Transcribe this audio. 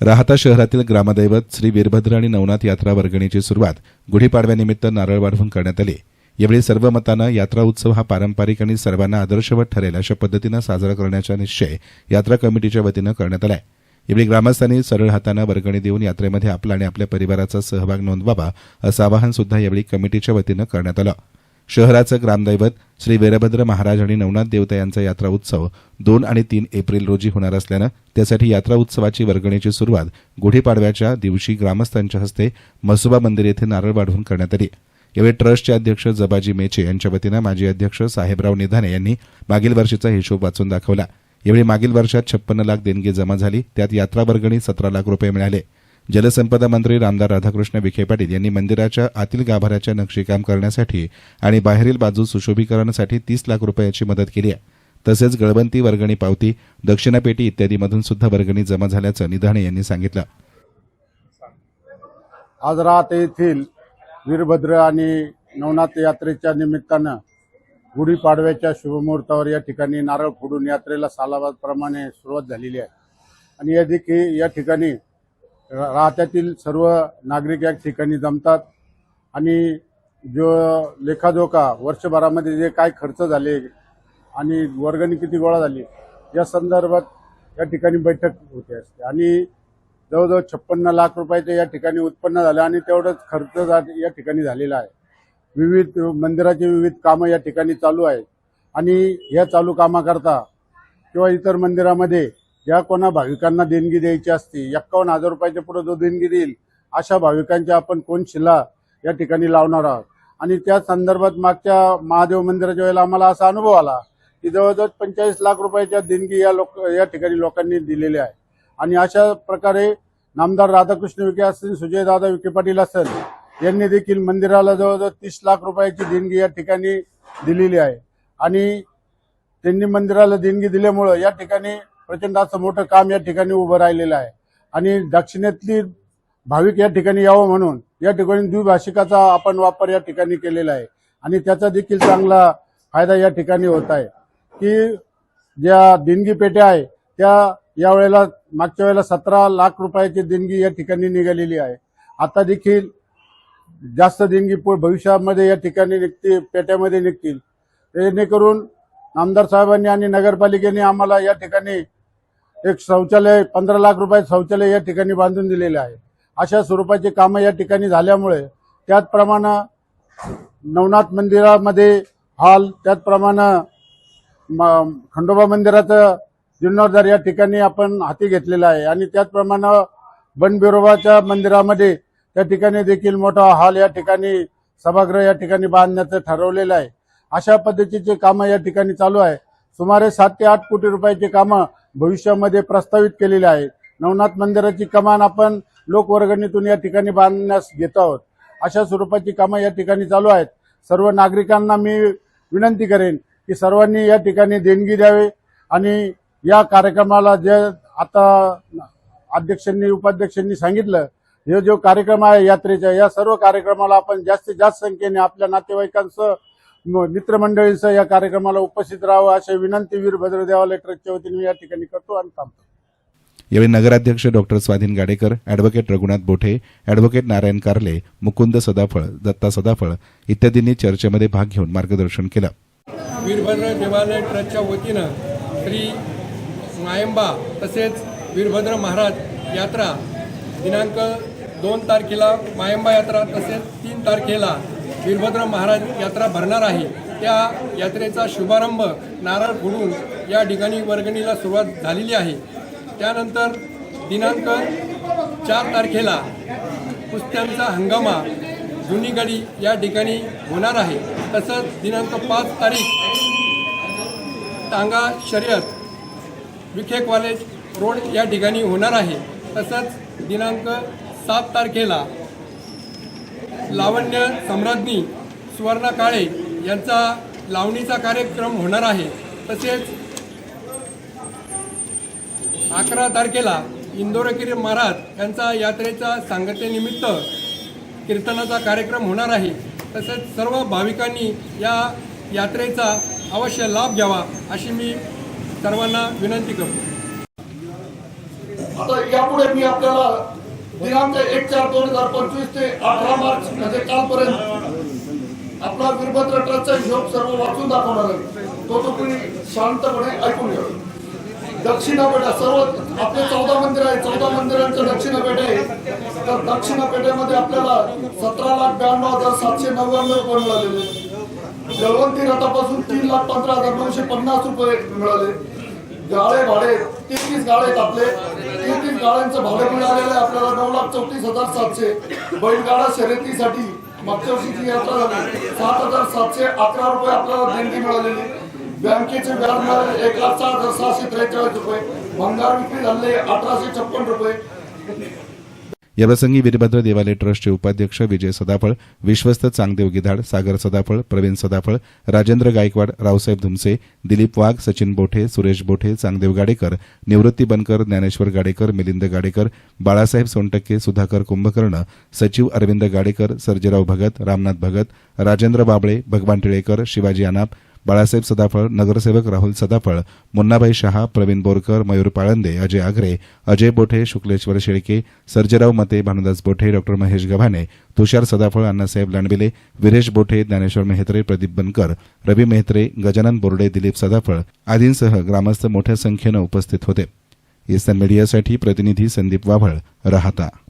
राहाता शहरातील ग्रामदैवत श्री वीरभद्र आणि नवनाथ यात्रा वर्गणीची सुरुवात गुढीपाडव्यानिमित्त नारळ वाढवून करण्यात आली। यावेळी सर्व मतानं यात्रा उत्सव हा पारंपरिक आणि सर्वांना आदर्शवत ठरेल अशा पद्धतीनं साजरा करण्याचा निश्चय यात्रा कमिटीच्या वतीनं करण्यात आला आहे। यावेळी ग्रामस्थांनी सरळ हाताने वर्गणी देऊन यात्रेमध्ये आपला आणि आपल्या परिवाराचा सहभाग नोंदवावा असं आवाहन सुद्धा यावेळी कमिटीच्या वतीनं करण्यात आलं। शहराचं ग्रामदैवत श्री वीरभद्र महाराज आणि नवनाथ देवता यांचा यात्रा उत्सव 2 आणि 3 एप्रिल रोजी होणार असल्यानं त्यासाठी यात्रा उत्सवाची वर्गणीची सुरुवात गुढीपाडव्याच्या दिवशी ग्रामस्थांच्या हस्ते मसोबा मंदिर येथे नारळ वाढवून करण्यात आली। यावेळी ट्रस्टचे अध्यक्ष जबाजी मेचे यांच्या वतीनं माजी अध्यक्ष साहेबराव निधाने यांनी मागील वर्षीचा हिशोब वाचून दाखवला। यावेळी मागील वर्षात 56 लाख देणगी जमा झाली, त्यात यात्रा वर्गणी 17 लाख रुपये मिळाले। जलसंपदा मंत्री रामदार राधाकृष्ण विखे पाटील यांनी मंदिराच्या आतील गाभाऱ्याच्या नक्षीकाम करण्यासाठी आणि बाहेरील बाजू सुशोभीकरणासाठी 30 लाख रुपयाची मदत केली आहे। तसेच गळबंती, वर्गणी पावती, दक्षिणापेटी इत्यादीमधून सुद्धा वर्गणी जमा झाल्याचं निधाने यांनी सांगितलं। आज राहाता येथील वीरभद्र आणि नवनाथ यात्रेच्या निमित्तानं गुढीपाडव्याच्या शुभमुहूर्तावर या ठिकाणी नारळ फोडून यात्रेला सालाबादप्रमाणे सुरुवात झालेली आहे आणि या ठिकाणी राहत्यातील सर्व नागरिक या ठिकाणी जमतात आणि जो लेखाजोखा वर्षभरामध्ये जे काय खर्च झाले आणि वर्गणी किती गोळा झाली या संदर्भात या ठिकाणी बैठक होते असते आणि जवळजवळ 56 लाख रुपयाचे या ठिकाणी उत्पन्न झालं आणि तेवढंच खर्च या ठिकाणी झालेला आहे। विविध मंदिराची विविध कामं या ठिकाणी चालू आहेत आणि या चालू कामाकरता किंवा इतर मंदिरामध्ये ज्या कोणा भाविकांना देणगी द्यायची असते 51,000 रुपयाच्या पुढे जो देणगी देईल अशा भाविकांच्या आपण कोनशिला या ठिकाणी लावणार आहोत आणि त्या संदर्भात मागच्या महादेव मंदिराच्या वेळेला आम्हाला असा अनुभव आला की जवळजवळ 45 लाख रुपयाच्या देणगी या ठिकाणी लोकांनी दिलेल्या आहे आणि अशा प्रकारे नामदार राधाकृष्ण विखे असतील, सुजयदादा विखे पाटील असेल यांनी देखील मंदिराला जवळजवळ 30 लाख रुपयाची देणगी या ठिकाणी दिलेली आहे आणि त्यांनी मंदिराला देणगी दिल्यामुळे या ठिकाणी प्रचंड असं मोठं काम या ठिकाणी उभं राहिलेलं आहे आणि दक्षिणेतली भाविक या ठिकाणी यावं म्हणून या ठिकाणी द्विभाषिकाचा आपण वापर या ठिकाणी केलेला आहे आणि त्याचा देखील चांगला फायदा या ठिकाणी होत आहे की ज्या देणगी पेट्या आहे त्या यावेळेला मागच्या वेळेला 17 लाख रुपयाची देणगी या ठिकाणी निघालेली आहे। आता देखील जास्त देणगी भविष्यामध्ये या ठिकाणी निघतील, पेट्यामध्ये निघतील। जेणेकरून आमदार साहेबांनी आणि नगरपालिकेने आम्हाला या ठिकाणी एक शौचालय 15 लाख रुपये शौचालय या ठिकाणी बांधून दिलेले आहे। अशा स्वरूपाची कामं या ठिकाणी झाल्यामुळे त्याचप्रमाणे नवनाथ मंदिरामध्ये हॉल, त्याचप्रमाणे खंडोबा मंदिराचं जीर्णोद्धार या ठिकाणी आपण हाती घेतलेला आहे आणि त्याचप्रमाणे बनबिरोबाच्या मंदिरामध्ये त्या ठिकाणी देखील मोठा हॉल या ठिकाणी सभागृह या ठिकाणी बांधण्याचं ठरवलेलं आहे। अशा पद्धतीचे कामं या ठिकाणी चालू आहे। सुमारे 7 ते 8 कोटी रुपयाची कामं भविष्यामध्ये प्रस्तावित केलेली आहेत। नवनाथ मंदिराची कमान आपण लोकवर्गणीतून या ठिकाणी बांधण्यास घेत आहोत। अशा स्वरूपाची कामं या ठिकाणी चालू आहेत। सर्व नागरिकांना मी विनंती करेन की सर्वांनी या ठिकाणी देणगी द्यावी आणि या कार्यक्रमाला जे आता अध्यक्षांनी उपाध्यक्षांनी सांगितलं हे जो कार्यक्रम आहे यात्रेचा, या सर्व कार्यक्रमाला आपण जास्तीत जास्त संख्येने आपल्या नातेवाईकांसह मित्रमंडळींसह या कार्यक्रमाला उपस्थित राहावं अशी विनंती वीरभद्र देवालय ट्रस्टच्या वतीने मी या ठिकाणी करतो आणि थांबतो। यावेळी नगराध्यक्ष डॉक्टर स्वाधीन गाडेकर, ॲडव्होकेट रघुनाथ बोठे, ॲडव्होकेट नारायण कारले, मुकुंद सदाफळ, दत्ता सदाफळ इत्यादींनी चर्चेमध्ये भाग घेऊन मार्गदर्शन केलं। वीरभद्र देवालय ट्रस्टच्या वतीनं श्री मायंबा तसेच वीरभद्र महाराज यात्रा दिनांक 2 तारखेला मायंबा यात्रा तसेच 3 तारखेला वीरभद्र महाराज यात्रा भरणार आहे। त्या यात्रेचा शुभारंभ नारळ फोडून या ठिकाणी वर्गणीला सुरुवात झालेली आहे। त्यानंतर दिनांक 4 तारखेला कुस्त्यांचा हंगामा जुनी गडी या ठिकाणी होणार आहे। तसंच दिनांक 5 तारीख टांगा शर्यत विखे कॉलेज रोड या ठिकाणी होणार आहे। तसंच दिनांक 7 तारखेला लावण्य सम्राज्ञी सुवर्णा काळे यांचा लावणीचा कार्यक्रम होणार आहे। तसेच 11 तारखेला इंदोरगिरी महाराज यांचा यात्रेचा सांगतेनिमित्त कीर्तनाचा कार्यक्रम होणार आहे। तसेच सर्व भाविकांनी या यात्रेचा अवश्य लाभ घ्यावा अशी मी सर्वांना विनंती करतो। आता यापुढे मी आपल्याला दिनांक 1/4/2025 ते 18 मार्च म्हणजे कालपर्यंत आपला वीरभद्र ट्रस्टचा हिशोब सर्व वाचून दाखवणार आहे. तो तुम्ही शांतपणे ऐकून घ्या. दक्षिणा पेठा सर्व आपले 14 मंदिर आहे. 14 मंदिरांच्या दक्षिणा पेठ आहे. तर दक्षिणा पेठेमध्ये आपल्याला 17,92,799 रुपये मिळालेले. जळवंती रथापासून 3,15,950 रुपये मिळाले. गाळे भाडे 33 गाळे आहेत आपले. 33 गाड्यांचं भाडे मिळालेलं आहे आपल्याला 9,34,700. बैलगाडा शर्यतीसाठी मागच्या वर्षीची यात्रा झाली 7,711 रुपये आपल्याला देणगी मिळालेली. बँकेचे व्याज मिळाले 1,06,643 रुपये. भंगार विक्री झाले 1,856 रुपये. याप्रसंगी वीरभद्र देवालय ट्रस्टचे उपाध्यक्ष विजय सदाफळ, विश्वस्त चांगदेव गिधाड, सागर सदाफळ, प्रवीण सदाफळ, राजेंद्र गायकवाड, रावसाहेब धुमसे, दिलीप वाघ, सचिन बोठे, सुरेश बोठे, चांगदेव गाडेकर, निवृत्ती बनकर, ज्ञानेश्वर गाडेकर, मिलिंद गाडेकर, बाळासाहेब सोनटक्के, सुधाकर कुंभकर्ण, सचिव अरविंद गाडेकर, सर्जेराव भगत, रामनाथ भगत, राजेंद्र बाबळे, भगवान टिळेकर, शिवाजी आनाप, बाळासाहेब सदाफळ, नगरसेवक राहुल सदाफळ, मुन्नाभाई शहा, प्रवीण बोरकर, मयूर पाळंदे, अजय आगरे, अजय बोठे, शुक्लेश्वर शेळके, सर्जेराव मते, भानुदास बोठे, डॉ महेश गव्हाणे, तुषार सदाफळ, अण्णासाहेब लांडविले, विरेश बोठे, ज्ञानेश्वर मेहत्रे, प्रदीप बनकर, रवी मेहत्रे, गजानन बोर्डे, दिलीप सदाफळ आदींसह ग्रामस्थ मोठ्या संख्येनं उपस्थित होते. ईस्टर्न मीडियासाठी प्रतिनिधी संदीप वाभळ, राहता.